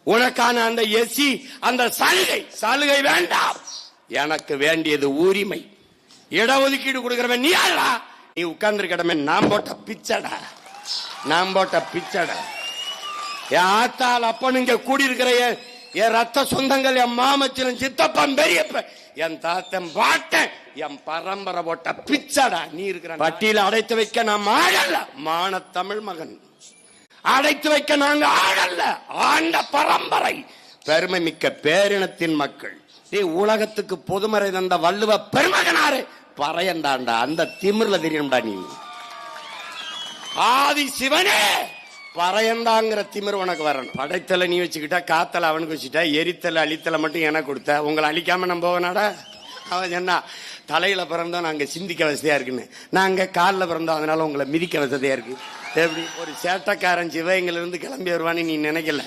உனக்கான அந்த எஸ்சி அந்த சலுகை வேண்டாம். எனக்கு வேண்டியது உரிமை. இடஒதுக்கீடு கொடுக்கிறவன் நீ யாரா? நீ உட்கார்ந்து கடமை. நான் போட்ட பிச்சடா. என் ஆத்தால் அப்பனுங்க கூடியிருக்கிற என் ரத்த சொந்தங்கள், என் மாமச்சன், சித்தப்பன், பெரியப்ப, என் தாத்தன், பாட்டன், என் பரம்பரை போட்ட பிச்சடா. நீ இருக்கிற பட்டியல அடைத்து வைக்க நாம் ஆடல்ல. மான தமிழ் மகன் அடைத்து வைக்க நாங்க ஆடல்ல. ஆண்ட பரம்பரை, பெருமை மிக்க பேரினத்தின் மக்கள். நீ உலகத்துக்கு பொதுமறை தந்த வள்ளுவ பெருமகனாரு பறையண்டாண்டா. அந்த திமிர்ல தெரியும்டா நீ. ஆதி சிவனே பறையண்டாங்கிற திமிர் உனக்கு வரணும். படைத்தலை நீ வச்சுக்கிட்டா, காத்தலை அவனுக்கு வச்சுட்டா, எரித்தலை அழித்தலை மட்டும் எனக்கு கொடுத்த. உங்களை அழிக்காம நம்ம போவனாடா? அவன் என்ன தலையில பிறந்தோம் நாங்க சிந்திக்க வசதியா இருக்குன்னு, நாங்க காலில் பிறந்தோம் அதனால உங்களை மிதிக்க வசதியா இருக்கு. எப்படி ஒரு சேட்டக்காரன் சிவகங்கையில இருந்து கிளம்பி வருவான்னு நீ நினைக்கல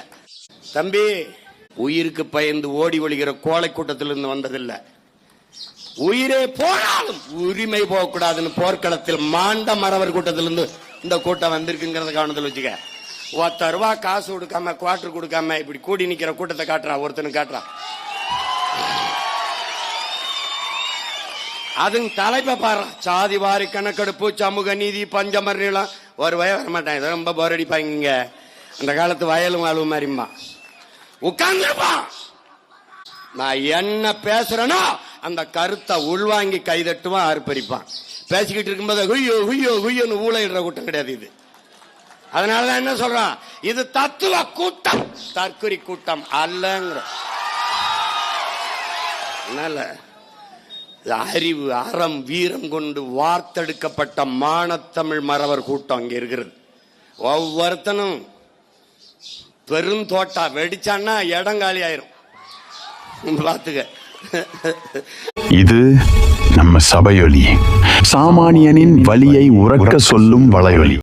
தம்பி. உயிருக்கு பயந்து ஓடி ஒழிகிற கோழை கூட்டத்திலிருந்து வந்ததில்லை. உயிரே போனாலும் உரிமை போகக்கூடாதுன்னு போர்க்களத்தில் மாண்ட மறவர் கூட்டத்திலிருந்து இந்த கூட்டம் வந்திருக்குங்கிறத கவனத்தில் வச்சுக்க. ₹10 காசு கொடுக்காம, குவார்டர் கொடுக்காம இப்படி கூடி நிக்கிற கூட்டத்தை காட்டுறா, ஒருத்தனுக்கு காட்டுறா. அதுங்க தலைப்பை பாரு. சாதி வாரி கணக்கெடுப்பு, சமூக நீதி, பஞ்சமர்லாம் ஒரு வய வரமாட்டான். இதை ரொம்ப போர் அடிப்பாங்க. அந்த காலத்து வயலும் வாழ்வு மாதிரிமா உட்கார்ந்துருப்பான். நான் என்ன பேசுறேனோ அந்த கருத்தை உள்வாங்கி கைதட்டுவான், ஆர்ப்பரிப்பான். பேசிக்கிட்டு இருக்கும்போது ஹுய்யோ ஹுய்யோ ஹுய்யோன்னு ஊழையிடுற கூட்டம் கிடையாது இது. அதனாலதான் என்ன சொல்றான், இது தத்துவ கூட்டம், தற்குறி கூட்டம் அல்லங்கிற. அறிவு, அறம், வீரம் கொண்டு வார்த்தெடுக்கப்பட்ட மானத்தமிழ் மறவர் கூட்டம் அங்க இருக்கிறது. ஒவ்வொருத்தனும் பெருந்தோட்டா வெடிச்சான்னா இடங்காலி ஆயிரும். பாத்துக்க. இது நம்ம சபையொலி, சாமானியனின் வலியை உறக்க சொல்லும் வலையொலி.